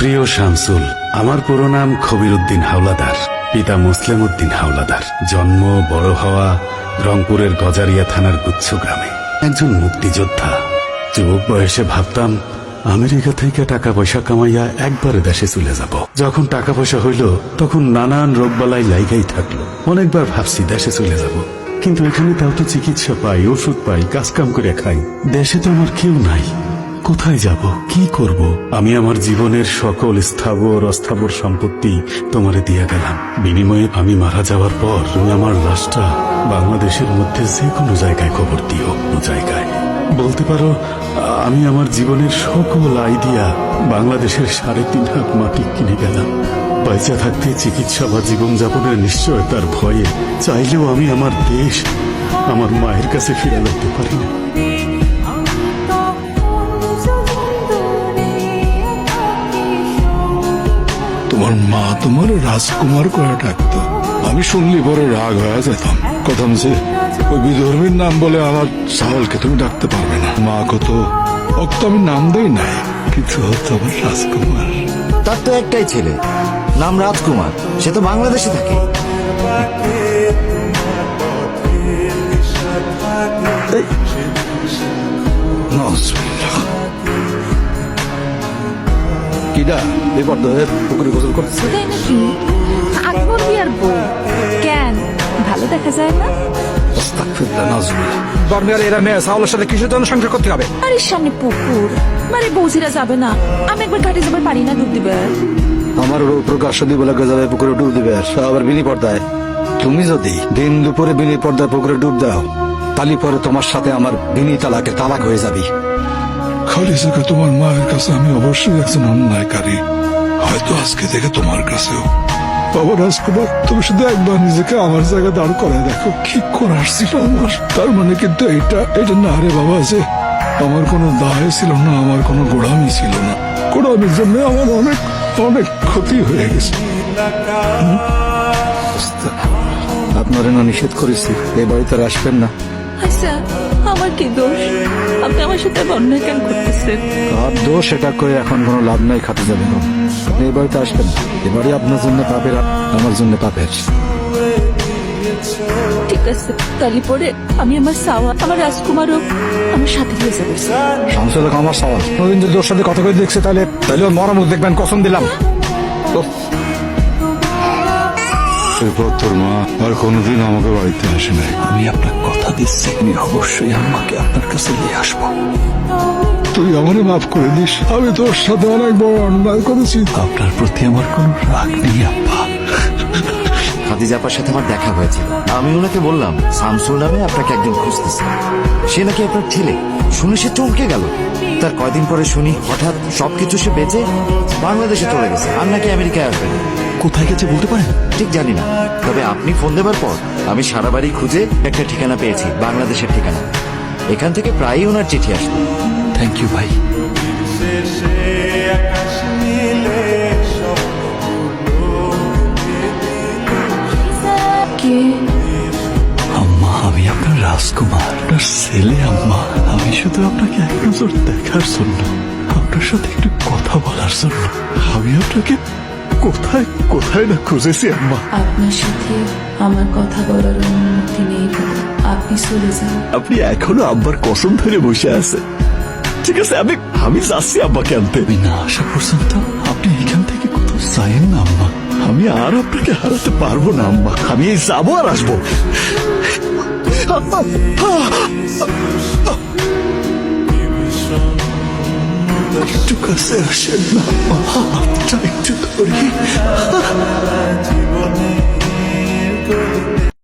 প্রিয় শামসুল, আমার পুরো নাম খবির উদ্দিন হাওলাদার, পিতা মুসলিম উদ্দিন হাওলাদার। জন্ম বড় হওয়া রংপুরের গজারিয়া থানার গুচ্ছ গ্রামে। একজন মুক্তিযোদ্ধা। যুবক বয়সে ভাবতাম আমেরিকা থেকে টাকা পয়সা কামাইয়া একবারে দেশে চলে যাব। যখন টাকা পয়সা হইল তখন নানান রোগবালাই লাইগাই থাকলো। অনেকবার ভাবছি দেশে চলে যাব, কিন্তু এখানে তাও তো চিকিৎসা পাই, ওষুধ পাই, কাজকাম করে খাই। দেশে তো আমার কেউ নাই, কোথায় যাব, কি করব? আমি আমার জীবনের সকল স্থাবর অস্থাবর সম্পত্তি তোমারে দিয়ে গেলাম। বিনিময়ে আমি মারা যাওয়ার পর তুমি আমার লাশটা বাংলাদেশের মধ্যে যে কোনো জায়গায় কবর দিও। জায়গায় বলতে পারো আমি আমার জীবনের সকল আয় দিয়া বাংলাদেশের 3.5 হাত মাটি কিনে গেলাম। পয়সা থাকতে চিকিৎসা বা জীবনযাপনের নিশ্চয়তার ভয়ে চাইলেও আমি আমার দেশ, আমার মায়ের কাছে ফিরে যেতে পারি না। তোমার মা তোমার রাজকুমার করে ডাকতো। আমি শুনলি পরে রাগ হয়ে যেতাম, কথাম যে ওই বিধর্মীর নাম বলে আমার সাওয়ালকে তুমি ডাকতে পারবে না। মা কত অক্ত আমি নাম দেই নাই, কিছু হতো আমার রাজকুমার। তার তো একটাই ছেলে, নাম রাজকুমার, সে তো বাংলাদেশে থাকে। কিডা এই পর্দায় পুকুরে গোসল করছে? তাই নাকি? আকবর বিয়ার বউ। কেন ভালো দেখা যায় না? সাথে কিসের জন্য সংসার করতে হবে? বাড়ির সামনে পুকুর, মানে বৌজিরা যাবে না, আমি একবার ঘাটে যাবার পারি না, ডুব দিবে। আমার প্রকাশ বলে যাবে পুকুরে ডুব দিবে, আবার বিনি পর্দায়। তুমি যদি দিন দুপুরে বিনি পর্দায় পুকুরে ডুব দাও, তালি পরে তোমার সাথে আমার বিনি তালাকে তালাক হয়ে যাবি। খালিসাকে তোমার মায়ের কাছে আমি অবশ্যই একজন অন্যায়কারী, হয়তো আজকে থেকে তোমার কাছেও। বাবা রাজকুমার, তুমি শুধু একবার নিজেকে আমার জায়গায় দাঁড় করায় দেখো, কি করার ছিল আমার। তার মানে কিন্তু এটা না রে বাবা, যে আমার কোনো দায় ছিল না, আমার কোনো গোড়ামি ছিল না। গোড়ামির জন্য আমার অনেক অনেক ক্ষতি হয়ে গেছে। আপনারা না নিষেধ করেছি এই বাড়িতে আর আসবেন না। আচ্ছা, আমার কি দোষ? আপনি আমার সাথে অন্যায় কেন করতেছেন? আর দোষ এটা করে এখন কোনো লাভ নাই, খাতে যাবে না। আপনি এই বাড়িতে আসবেন না, এবারে আপনার জন্য পাপের, আমার জন্য পাপের। ঠিক আছে, তালি পরে আমি আমার সাওয়া, আমার রাজকুমারও আমার সাথে হয়ে যাবে। শামসুল আমার সওয়াল কোনদিন যদি ওর সাথে কথা কয়ে দেখছে, তাহলে ওর মরামত দেখবেন, কসম দিলাম। তোর মা আর কোনোদিন আমাকে বাড়িতে আসে নাই। আমি আপনার কথা দিচ্ছি, আমি অবশ্যই আম্মাকে আপনার কাছে নিয়ে আসবো। তুই আমারে মাফ করে দিস, আমি তোর সাথে অনেক বড় অন্যায় করেছি। আপনার প্রতি আমার কোনো রাগ নেই আব্বা। খাদিজা আপার সাথে আমার দেখা হয়েছিল, আমি ওনাকে বললাম শামসুল নামে আপনাকে একজন খুঁজতেছে, সে নাকি আপনার ছেলে। শুনে সে চমকে গেল। তার কয়দিন পরে শুনি হঠাৎ সবকিছু সে বেঁচে বাংলাদেশে চলে গেছে, আর নাকি আমেরিকায় আসবে। কোথায় গেছে বলতে পারেন? ঠিক জানি না, তবে আপনি ফোন দেবার পর আমি সারা বাড়ি খুঁজে একটা ঠিকানা পেয়েছি, বাংলাদেশের ঠিকানা। এখান থেকে প্রায়ই ওনার চিঠি আসতো। থ্যাংক ইউ ভাই। কে? আম্মা, আমি আপনার রাজকুমার, আপনার ছেলে। আম্মা, আমি শুধু আপনাকে এক নজর দেখার জন্য, আপনার সাথে একটু কথা বলার জন্য আমি আপনাকে কোথায় কোথায় না খুঁজেছি। আম্মা, আপনার সাথে আমার কথা বলার অনুমতি নেই, আপনি চলে যান। আপনি এখনো আব্বার কসম ধরে বসে আছেন। ঠিক আছে, আমি যাচ্ছি আব্বাকে আনতে। আমি না আসা পর্যন্ত আপনি এখান থেকে কোথাও যায়েন না আম্মা। আমি আর আপনাকে হারাতে পারবো না আম্মা। আমি এই যাবো আর আসবো। একটু কাছে আসেন না আম্মা, হাতটা একটু ধরি।